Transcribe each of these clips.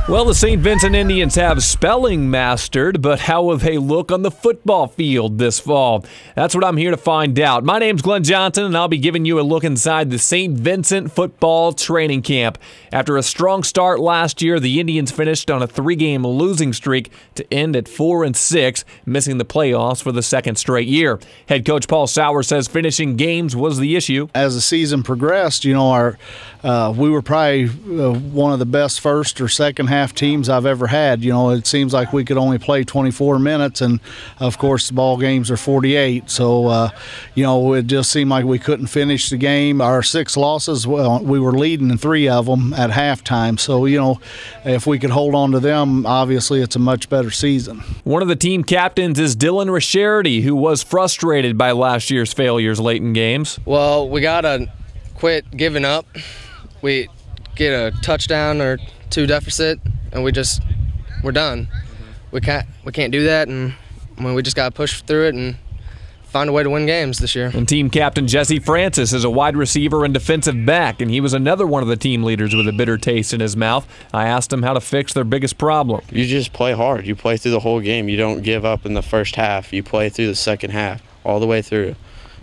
Well, the St. Vincent Indians have spelling mastered, but how will they look on the football field this fall? That's what I'm here to find out. My name's Glenn Johnson, and I'll be giving you a look inside the St. Vincent football training camp. After a strong start last year, the Indians finished on a 3-game losing streak to end at 4-6, missing the playoffs for the second straight year. Head coach Paul Sauer says finishing games was the issue. As the season progressed, we were probably one of the best first or second half teams I've ever had. It seems like we could only play 24 minutes, and of course the ball games are 48. So, it just seemed like we couldn't finish the game. Our 6 losses, well, we were leading in 3 of them at halftime. So, if we could hold on to them, obviously it's a much better season. One of the team captains is Dylan Rischerity, who was frustrated by last year's failures late in games. Well, we gotta quit giving up. We get a touchdown or 2 deficit, and we're done. We can't do that, and we just gotta push through it and find a way to win games this year. And team captain Jesse Francis is a wide receiver and defensive back, and he was another one of the team leaders with a bitter taste in his mouth. I asked him how to fix their biggest problem. You just play hard. You play through the whole game. You don't give up in the first half. You play through the second half, all the way through.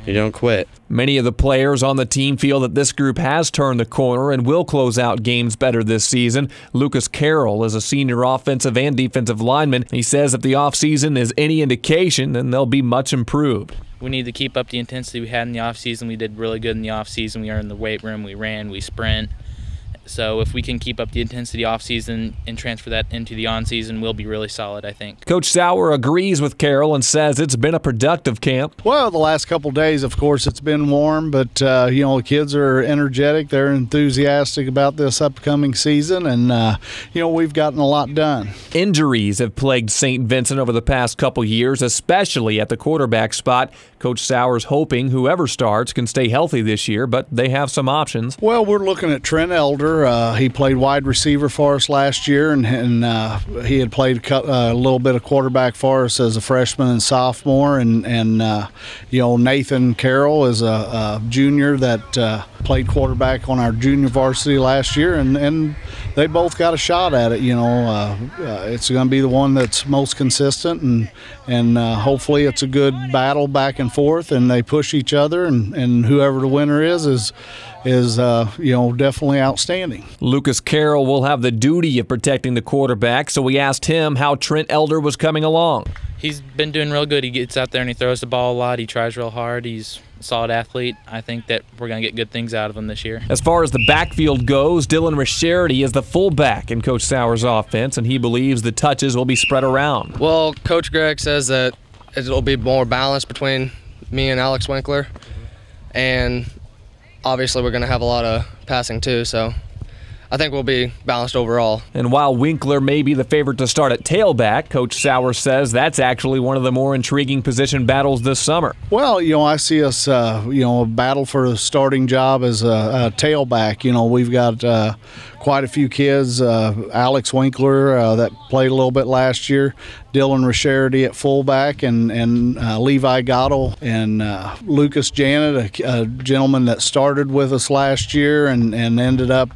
You don't quit. Many of the players on the team feel that this group has turned the corner and will close out games better this season. Lucas Carroll is a senior offensive and defensive lineman. He says if the offseason is any indication, then they'll be much improved. We need to keep up the intensity we had in the offseason. We did really good in the offseason. We are in the weight room. We ran. We sprint. So if we can keep up the intensity off-season and transfer that into the on-season, we'll be really solid, I think. Coach Sauer agrees with Carroll and says it's been a productive camp. Well, the last couple of days, of course, it's been warm, but, the kids are energetic. They're enthusiastic about this upcoming season, and, we've gotten a lot done. Injuries have plagued St. Vincent over the past couple years, especially at the quarterback spot. Coach Sauer's hoping whoever starts can stay healthy this year, but they have some options. Well, we're looking at Trent Elder. He played wide receiver for us last year, and he had played a little bit of quarterback for us as a freshman and sophomore. And Nathan Carroll is a junior that played quarterback on our junior varsity last year, and they both got a shot at it. It's going to be the one that's most consistent, and hopefully it's a good battle back and forth, and they push each other, and whoever the winner is definitely outstanding. Lucas Carroll will have the duty of protecting the quarterback, so we asked him how Trent Elder was coming along. He's been doing real good. He gets out there and he throws the ball a lot. He tries real hard. He's a solid athlete. I think that we're going to get good things out of him this year. As far as the backfield goes, Dylan Rischerity is the fullback in Coach Sauer's offense, and he believes the touches will be spread around. Well, Coach Greg says that it'll be more balanced between me and Alex Winkler, and obviously we're going to have a lot of passing too, so I think we'll be balanced overall. And while Winkler may be the favorite to start at tailback, Coach Sauer says that's actually one of the more intriguing position battles this summer. Well, I see us, a battle for the starting job as a tailback. We've got quite a few kids. Alex Winkler that played a little bit last year, Dylan Rischerity at fullback, and Levi Gatto and Lucas Janet, a gentleman that started with us last year and ended up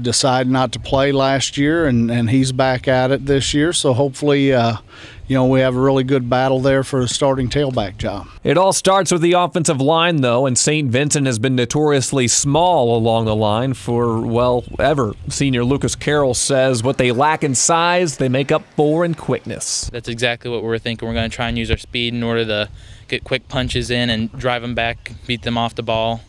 decided not to play last year, and he's back at it this year. So hopefully, we have a really good battle there for the starting tailback job. It all starts with the offensive line, though, and St. Vincent has been notoriously small along the line for, well, ever. Senior Lucas Carroll says what they lack in size, they make up for in quickness. That's exactly what we're thinking. We're going to try and use our speed in order to get quick punches in and drive them back, beat them off the ball,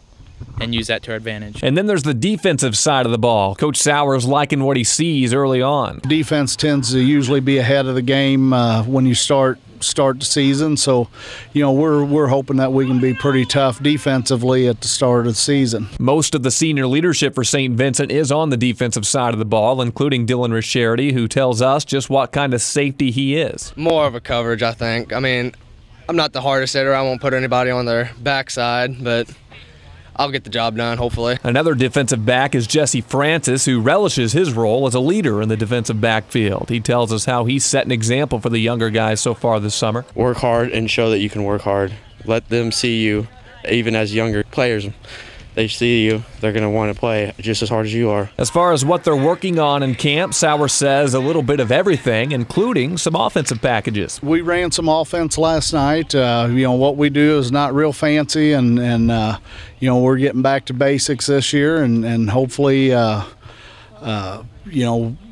and use that to our advantage. And then there's the defensive side of the ball. Coach Sauer's liking what he sees early on. Defense tends to usually be ahead of the game when you start the season, so we're hoping that we can be pretty tough defensively at the start of the season. Most of the senior leadership for St. Vincent is on the defensive side of the ball, including Dylan Rischerity, who tells us just what kind of safety he is. More of a coverage, I think. I mean, I'm not the hardest hitter. I won't put anybody on their backside, but I'll get the job done, hopefully. Another defensive back is Jesse Francis, who relishes his role as a leader in the defensive backfield. He tells us how he's set an example for the younger guys so far this summer. Work hard and show that you can work hard. Let them see you, even as younger players. they see you, they're going to want to play just as hard as you are. As far as what they're working on in camp, Sauer says a little bit of everything, including some offensive packages. We ran some offense last night. What we do is not real fancy, and we're getting back to basics this year, and hopefully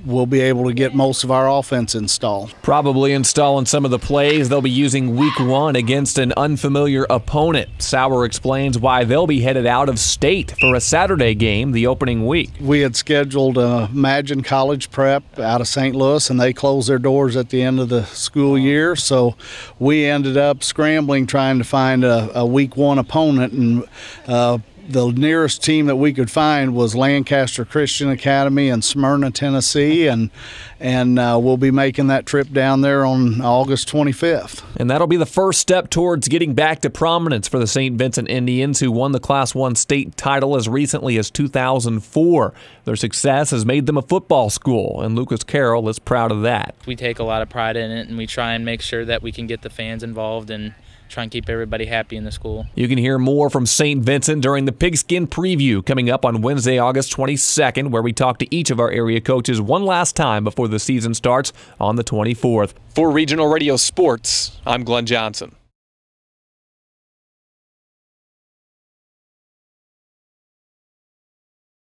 we'll be able to get most of our offense installed. Probably installing some of the plays they'll be using week 1 against an unfamiliar opponent. Sauer explains why they'll be headed out of state for a Saturday game the opening week. We had scheduled Imagine College Prep out of St. Louis, and they closed their doors at the end of the school year, so we ended up scrambling trying to find a week 1 opponent, and the nearest team that we could find was Lancaster Christian Academy in Smyrna, Tennessee, and we'll be making that trip down there on August 25th. And that'll be the first step towards getting back to prominence for the St. Vincent Indians, who won the Class 1 state title as recently as 2004. Their success has made them a football school, and Lucas Carroll is proud of that. We take a lot of pride in it, and we try and make sure that we can get the fans involved and try and keep everybody happy in the school. You can hear more from St. Vincent during the Pigskin Preview coming up on Wednesday, August 22nd, where we talk to each of our area coaches one last time before the season starts on the 24th. For Regional Radio Sports, I'm Glenn Johnson.